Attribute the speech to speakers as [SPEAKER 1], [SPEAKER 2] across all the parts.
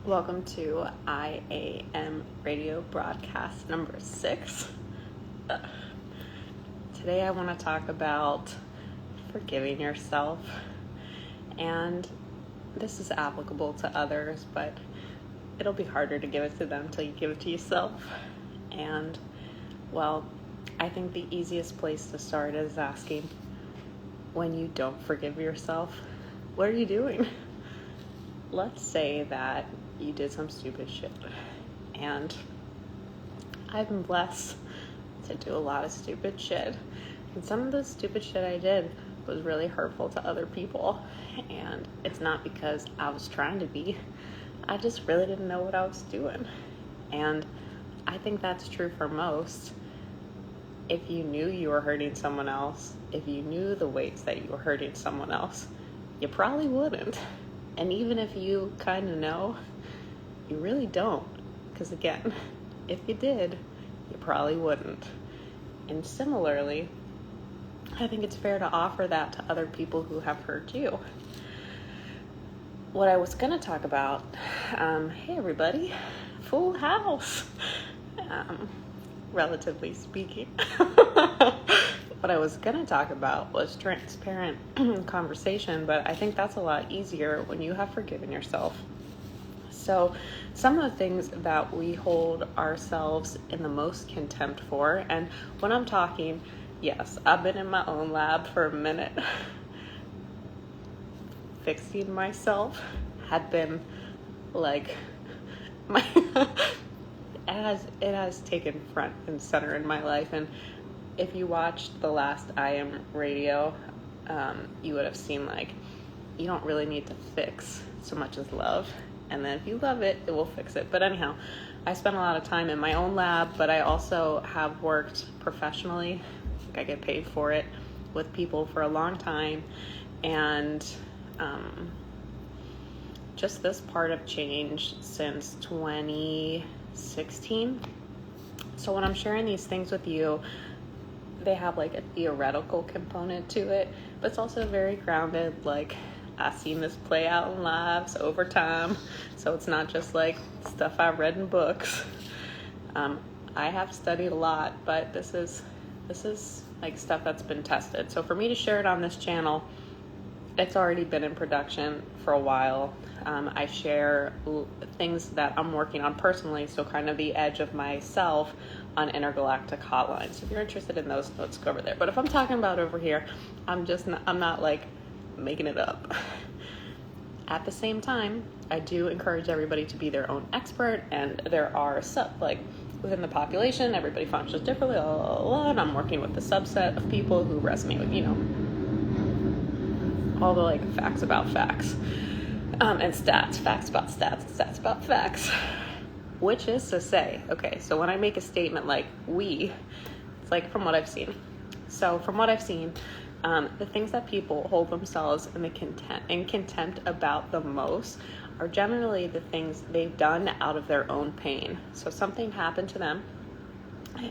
[SPEAKER 1] Welcome to iAMradio broadcast number 6. Today I want to talk about forgiving yourself, and this is applicable to others, but it'll be harder to give it to them until you give it to yourself. And, well, I think the easiest place to start is asking, when you don't forgive yourself, what are you doing? Let's say that you did some stupid shit, and I've been blessed to do a lot of stupid shit, and some of the stupid shit I did was really hurtful to other people, and it's not because I was trying to be, I just really didn't know what I was doing. And I think that's true for most. If you knew you were hurting someone else, if you knew the ways that you were hurting someone else, you probably wouldn't. And even if you kind of know, you really don't. Because again, if you did, you probably wouldn't. And similarly, I think it's fair to offer that to other people who have hurt you. What I was going to talk about, hey everybody, full house, relatively speaking. What I was going to talk about was transparent conversation, but I think that's a lot easier when you have forgiven yourself. So some of the things that we hold ourselves in the most contempt for, and when I'm talking, yes, I've been in my own lab for a minute. Fixing myself had been like it has taken front and center in my life. And if you watched the last iAMradio, you would have seen like you don't really need to fix so much as love. And then if you love it, it will fix it. But anyhow, I spent a lot of time in my own lab, but I also have worked professionally. I get paid for it with people for a long time. And just this part of change since 2016. So when I'm sharing these things with you, they have like a theoretical component to it, but it's also very grounded. Like, I've seen this play out in lives over time, so it's not just like stuff I read in books. I have studied a lot, but this is like stuff that's been tested. So for me to share it on this channel, it's already been in production for a while. I share things that I'm working on personally, so kind of the edge of myself on Intergalactic Hotline. So if you're interested in those notes, go over there. But if I'm talking about over here, I'm not like making it up. At the same time, I do encourage everybody to be their own expert, and there are within the population, everybody functions differently, and I'm working with the subset of people who resonate with, all the like facts about facts, and stats, facts about stats, stats about facts, which is to say, okay, so when I make a statement like we, it's like from what I've seen. So from what I've seen, the things that people hold themselves in contempt about the most are generally the things they've done out of their own pain. So something happened to them,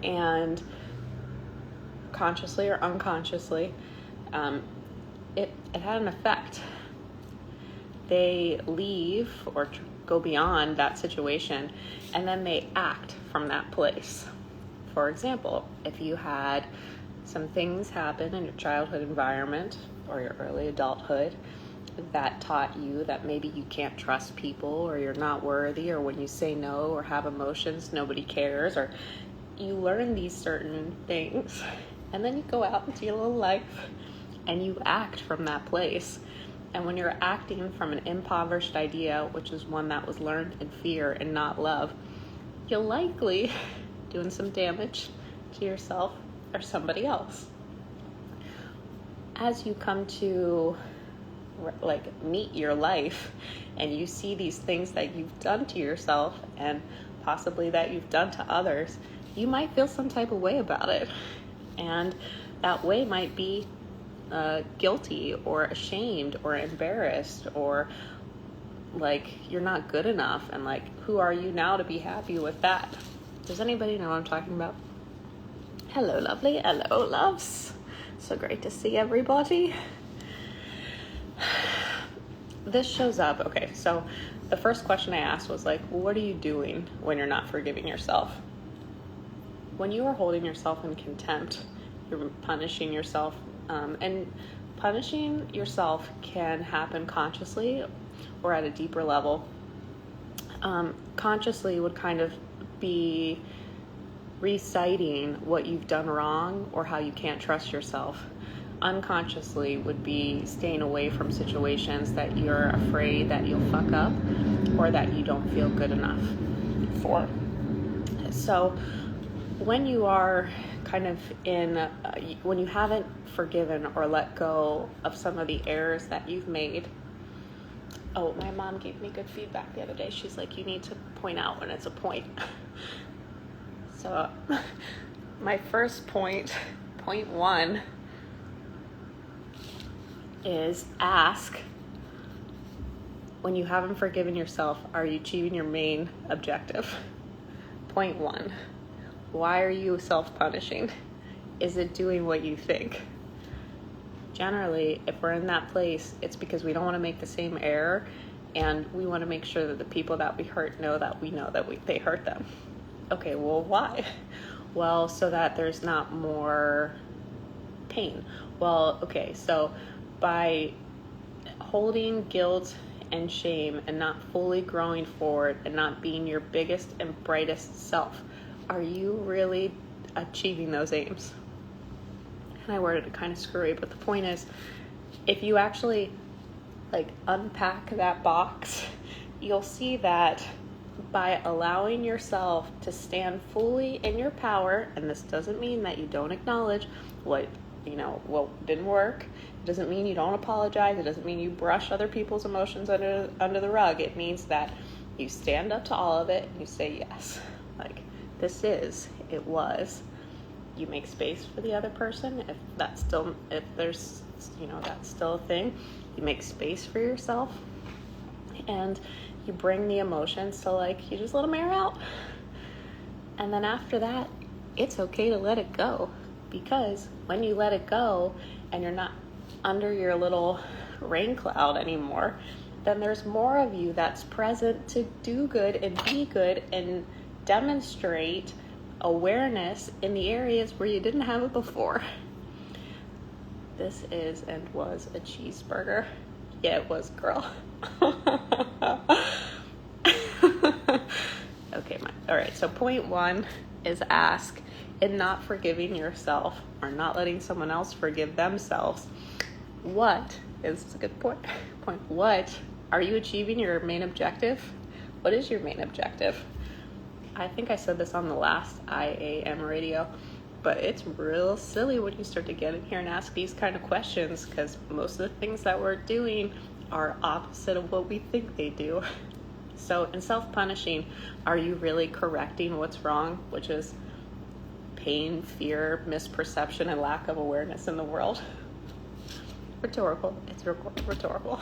[SPEAKER 1] and consciously or unconsciously, it had an effect. They leave or go beyond that situation, and then they act from that place. For example, if you had some things happen in your childhood environment or your early adulthood that taught you that maybe you can't trust people, or you're not worthy, or when you say no or have emotions, nobody cares, or you learn these certain things, and then you go out into your little life and you act from that place. And when you're acting from an impoverished idea, which is one that was learned in fear and not love, you're likely doing some damage to yourself or somebody else. As you come to meet your life, and you see these things that you've done to yourself and possibly that you've done to others, you might feel some type of way about it. And that way might be guilty or ashamed or embarrassed, or like you're not good enough, and like, who are you now to be happy with that? Does anybody know what I'm talking about? Hello, lovely. Hello, loves. So great to see everybody. This shows up. Okay, so the first question I asked was like, what are you doing when you're not forgiving yourself? When you are holding yourself in contempt, you're punishing yourself. And punishing yourself can happen consciously or at a deeper level. Consciously would kind of be reciting what you've done wrong or how you can't trust yourself. Unconsciously would be staying away from situations that you're afraid that you'll fuck up or that you don't feel good enough for. So when you are kind of when you haven't forgiven or let go of some of the errors that you've made. Oh, my mom gave me good feedback the other day. She's like, you need to point out when it's a point. So my first point 1, is ask, when you haven't forgiven yourself, are you achieving your main objective? Point 1, why are you self-punishing? Is it doing what you think? Generally, if we're in that place, it's because we don't want to make the same error, and we want to make sure that the people that we hurt know that they hurt them. Okay, well, why? Well, so that there's not more pain. Well, okay, so by holding guilt and shame and not fully growing forward and not being your biggest and brightest self, are you really achieving those aims? And I worded it kind of screwy, but the point is, if you actually unpack that box, you'll see that by allowing yourself to stand fully in your power, and this doesn't mean that you don't acknowledge what didn't work. It doesn't mean you don't apologize. It doesn't mean you brush other people's emotions under the rug. It means that you stand up to all of it and you say yes. It was. You make space for the other person. If there's that's still a thing, you make space for yourself, and you bring the emotions to you just let them air out. And then after that, it's okay to let it go, because when you let it go and you're not under your little rain cloud anymore, then there's more of you that's present to do good and be good and demonstrate awareness in the areas where you didn't have it before. This is and was a cheeseburger. Yeah, it was, girl. Okay, all right, so point 1 is ask, in not forgiving yourself or not letting someone else forgive themselves, what is a good point? What are you achieving your main objective? What is your main objective? I think I said this on the last iAMradio, but it's real silly when you start to get in here and ask these kind of questions, because most of the things that we're doing are opposite of what we think they do. So in self-punishing, are you really correcting what's wrong, which is pain, fear, misperception, and lack of awareness in the world? Rhetorical. It's rhetorical.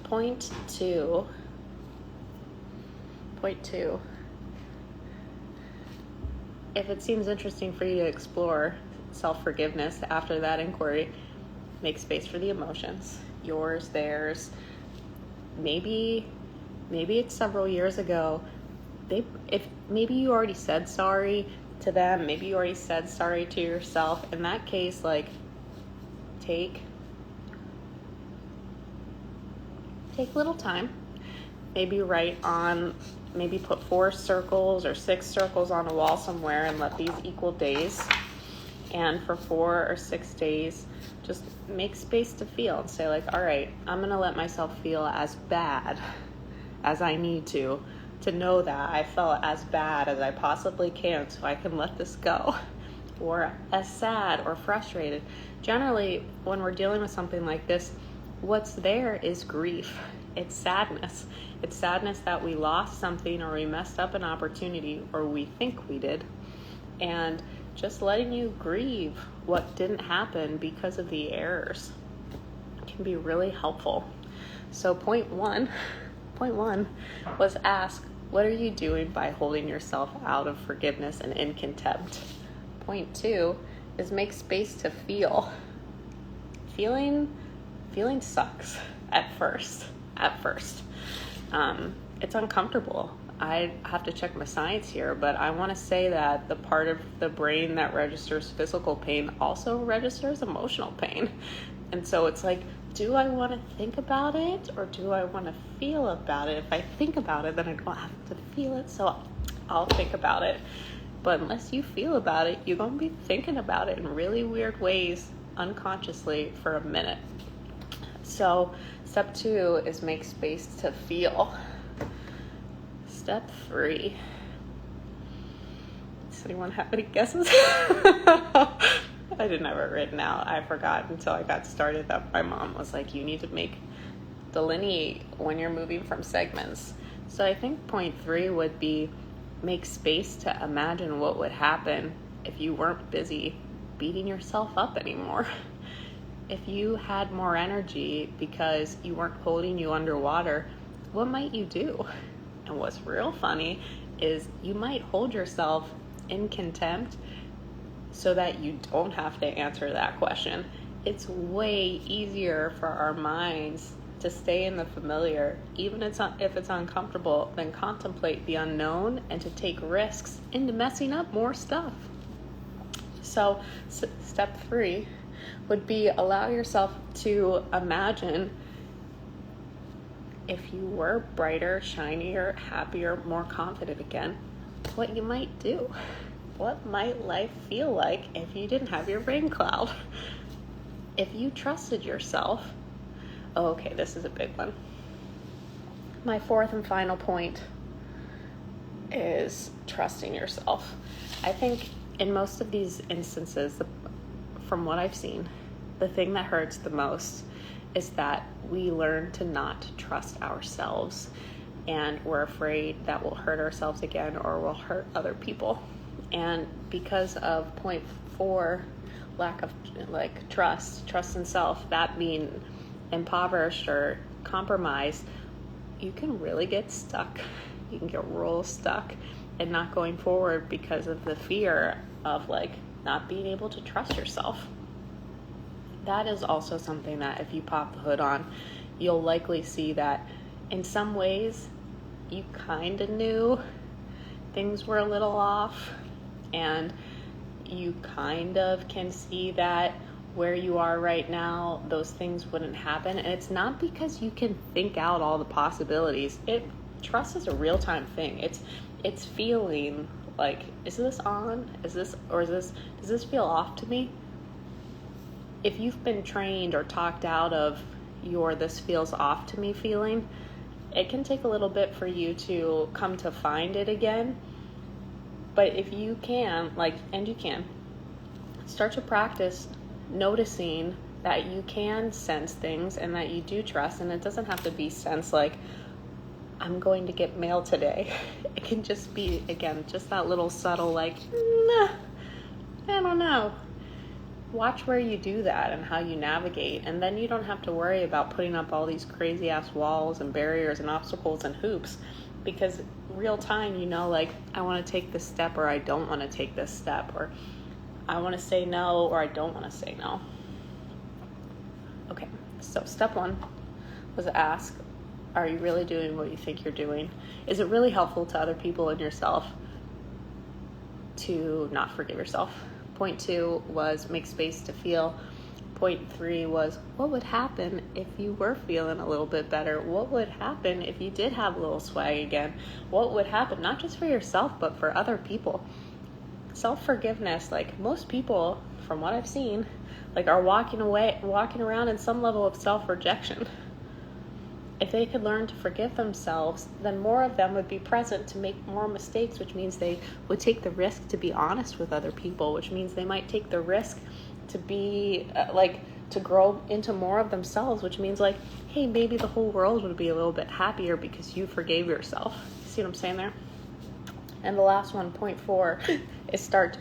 [SPEAKER 1] Point two. If it seems interesting for you to explore self-forgiveness after that inquiry, make space for the emotions. Yours, theirs. Maybe it's several years ago. Maybe you already said sorry to them. Maybe you already said sorry to yourself. In that case, take little time. Maybe put 4 circles or 6 circles on a wall somewhere and let these equal days. And for 4 or 6 days, just make space to feel and say all right, I'm going to let myself feel as bad as I need to know that I felt as bad as I possibly can so I can let this go. Or as sad or frustrated. Generally, when we're dealing with something like this, what's there is grief. It's sadness. It's sadness that we lost something or we messed up an opportunity or we think we did. And just letting you grieve what didn't happen because of the errors can be really helpful. So point one was ask, what are you doing by holding yourself out of forgiveness and in contempt? Point 2 is make space to feel. Feeling sucks at first. at first. It's uncomfortable. I have to check my science here, but I want to say that the part of the brain that registers physical pain also registers emotional pain. And so it's like, do I want to think about it or do I want to feel about it? If I think about it, then I don't have to feel it, so I'll think about it. But unless you feel about it, you're going to be thinking about it in really weird ways unconsciously for a minute. So step 2 is make space to feel. Step 3. Does anyone have any guesses? I didn't have it written out. I forgot until I got started that my mom was like, you need to delineate when you're moving from segments. So I think point 3 would be make space to imagine what would happen if you weren't busy beating yourself up anymore. If you had more energy because you weren't holding you underwater, what might you do? And what's real funny is you might hold yourself in contempt so that you don't have to answer that question. It's way easier for our minds to stay in the familiar, even if it's uncomfortable, than contemplate the unknown and to take risks into messing up more stuff. So step 3 would be allow yourself to imagine if you were brighter, shinier, happier, more confident again, what you might do. What might life feel like if you didn't have your rain cloud? If you trusted yourself. Oh, okay, this is a big one. My 4th and final point is trusting yourself. I think in most of these instances, from what I've seen, the thing that hurts the most is that we learn to not trust ourselves, and we're afraid that we'll hurt ourselves again or we'll hurt other people. And because of point 4, lack of trust in self, that being impoverished or compromised, you can really get stuck. You can get real stuck and not going forward because of the fear of not being able to trust yourself. That is also something that if you pop the hood on, you'll likely see that in some ways you kind of knew things were a little off, and you kind of can see that where you are right now, those things wouldn't happen. And it's not because you can think out all the possibilities. Trust is a real-time thing. It's feeling like, is this on? Does this feel off to me? If you've been trained or talked out of your this feels off to me feeling, it can take a little bit for you to come to find it again. But if you can, and you can, start to practice noticing that you can sense things and that you do trust, and it doesn't have to be sense like, I'm going to get mail today. It can just be, again, just that little subtle nah, I don't know. Watch where you do that and how you navigate, and then you don't have to worry about putting up all these crazy ass walls and barriers and obstacles and hoops, because real time, I want to take this step or I don't want to take this step, or I want to say no or I don't want to say no. Okay, so step 1 was ask, are you really doing what you think you're doing? Is it really helpful to other people and yourself to not forgive yourself? Point 2 was make space to feel. Point 3 was, what would happen if you were feeling a little bit better? What would happen if you did have a little swag again? What would happen, not just for yourself, but for other people? Self-forgiveness, most people, from what I've seen, are walking around in some level of self-rejection. If they could learn to forgive themselves, then more of them would be present to make more mistakes, which means they would take the risk to be honest with other people, which means they might take the risk to be to grow into more of themselves, which means hey, maybe the whole world would be a little bit happier because you forgave yourself. See what I'm saying there? And the last one, point 4, is start.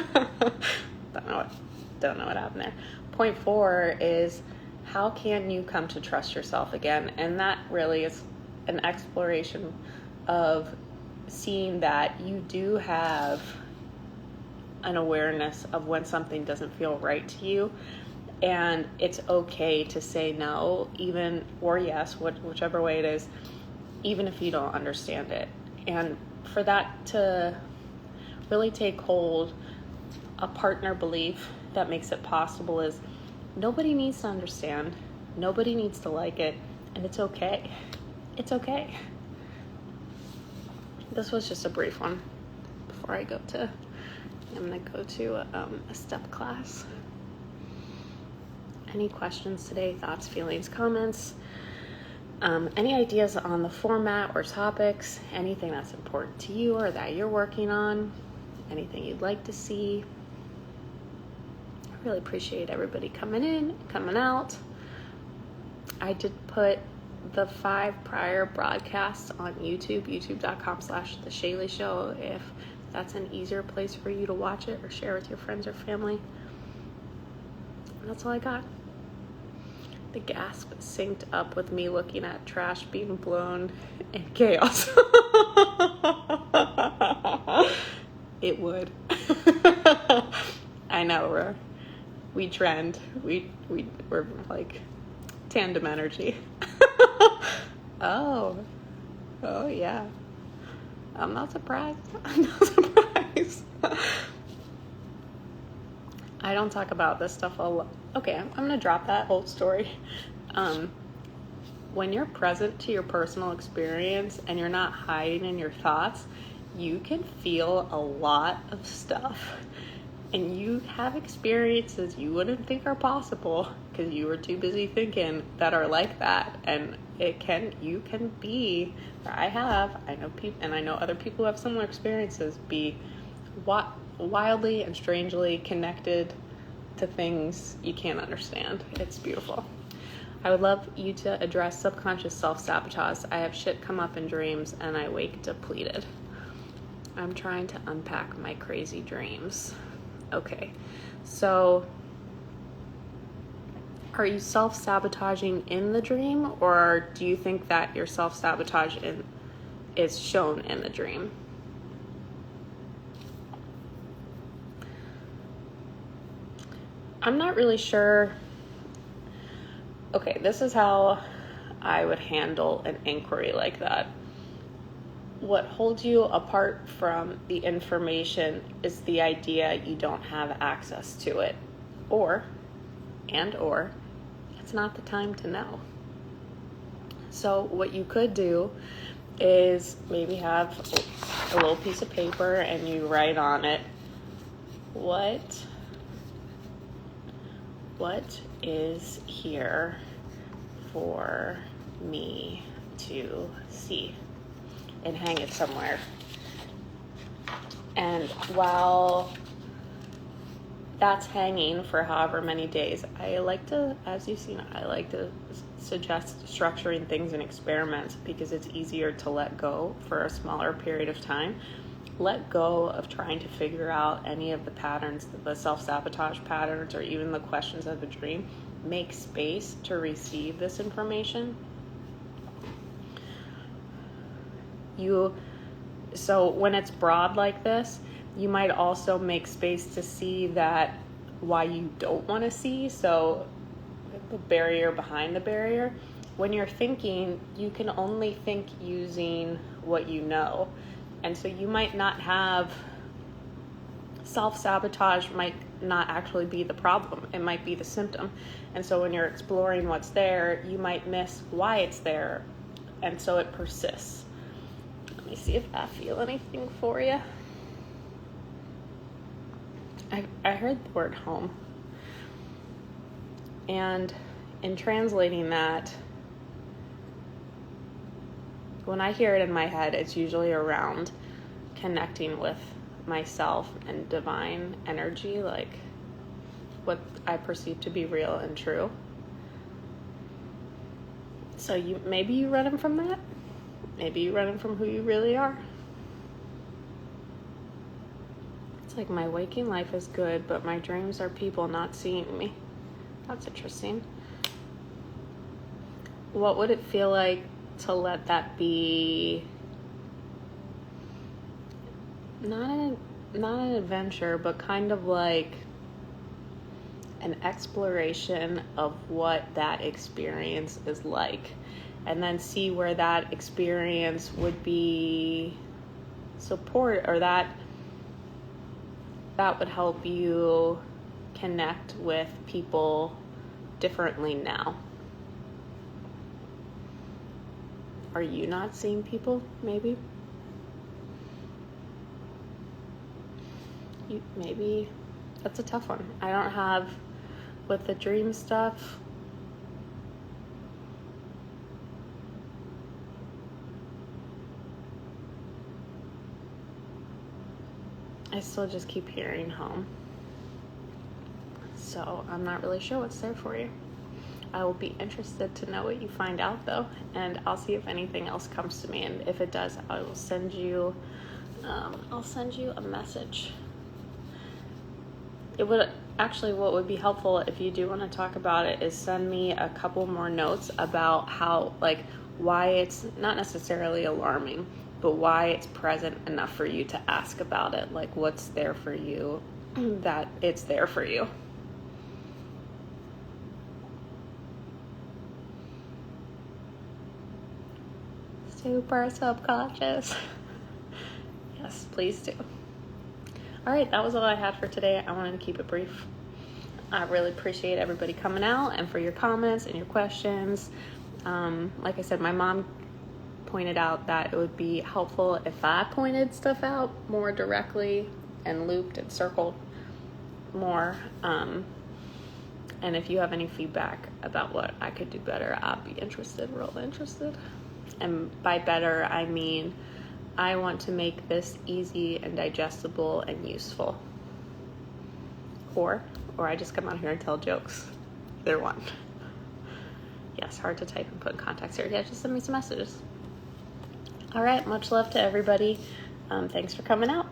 [SPEAKER 1] Don't know what happened there. Point 4 is, how can you come to trust yourself again? And that really is an exploration of seeing that you do have an awareness of when something doesn't feel right to you. And it's okay to say no, even, or yes, whichever way it is, even if you don't understand it. And for that to really take hold, a partner belief that makes it possible is nobody needs to understand, nobody needs to like it, and it's okay. It's okay. This was just a brief one before I'm going to go to a step class. Any questions today? Thoughts, feelings, comments? Any ideas on the format or topics? Anything that's important to you or that you're working on? Anything you'd like to see? I really appreciate everybody coming in, coming out. I did put the 5 prior broadcasts on YouTube, youtube.com/The Shaylee Show, if that's an easier place for you to watch it or share with your friends or family. That's all I got. The gasp synced up with me looking at trash being blown in chaos. It would. I know, we trend. We're like tandem energy. Oh yeah. I'm not surprised. I don't talk about this stuff a lot. Okay, I'm going to drop that old story. When you're present to your personal experience and you're not hiding in your thoughts, you can feel a lot of stuff. And you have experiences you wouldn't think are possible because you were too busy thinking that are like that. And you can be, or I know people, and I know other people who have similar experiences, be wildly and strangely connected to things you can't understand. It's beautiful. I would love you to address subconscious self-sabotage. I have shit come up in dreams and I wake depleted. I'm trying to unpack my crazy dreams. Okay, so are you self-sabotaging in the dream, or do you think that your self-sabotage is shown in the dream? I'm not really sure. Okay, this is how I would handle an inquiry like that. What holds you apart from the information is the idea you don't have access to it, or it's not the time to know. So what you could do is maybe have a little piece of paper and you write on it, what is here for me to see, and hang it somewhere. And while that's hanging for however many days, I like to suggest structuring things in experiments because it's easier to let go for a smaller period of time. Let go of trying to figure out any of the patterns, the self-sabotage patterns, or even the questions of the dream. Make space to receive this information. So when it's broad like this, you might also make space to see that why you don't want to see. So the barrier behind the barrier. When you're thinking, you can only think using what you know. And so you might not have, self-sabotage might not actually be the problem. It might be the symptom. And so when you're exploring what's there, you might miss why it's there. And so it persists. Let me see if I feel anything for you. I heard the word home. And in translating that, when I hear it in my head, it's usually around connecting with myself and divine energy, like what I perceive to be real and true. So maybe you run from that. Maybe you run from who you really are. It's like my waking life is good, but my dreams are people not seeing me. That's interesting. What would it feel like to let that be not an adventure, but kind of like an exploration of what that experience is like, and then see where that experience would be support, or that would help you connect with people differently now. Are you not seeing people, maybe? Maybe that's a tough one. I don't have, with the dream stuff, I still just keep hearing home. So I'm not really sure what's there for you. I will be interested to know what you find out, though, and I'll see if anything else comes to me, and if it does, I will send you a message. It would actually, what would be helpful if you do want to talk about it, is send me a couple more notes about how, like, why it's not necessarily alarming, but why it's present enough for you to ask about it. Like, what's there for you that it's there for you. Super subconscious. Yes, please do. All right, that was all I had for today. I wanted to keep it brief. I really appreciate everybody coming out and for your comments and your questions. Like I said, my mom pointed out that it would be helpful if I pointed stuff out more directly and looped and circled more. And if you have any feedback about what I could do better, I'd be real interested. And by better, I mean I want to make this easy and digestible and useful. Or I just come out here and tell jokes. Either one. Yes, hard to type and put in context here. Yeah, just send me some messages. All right, much love to everybody. Thanks for coming out.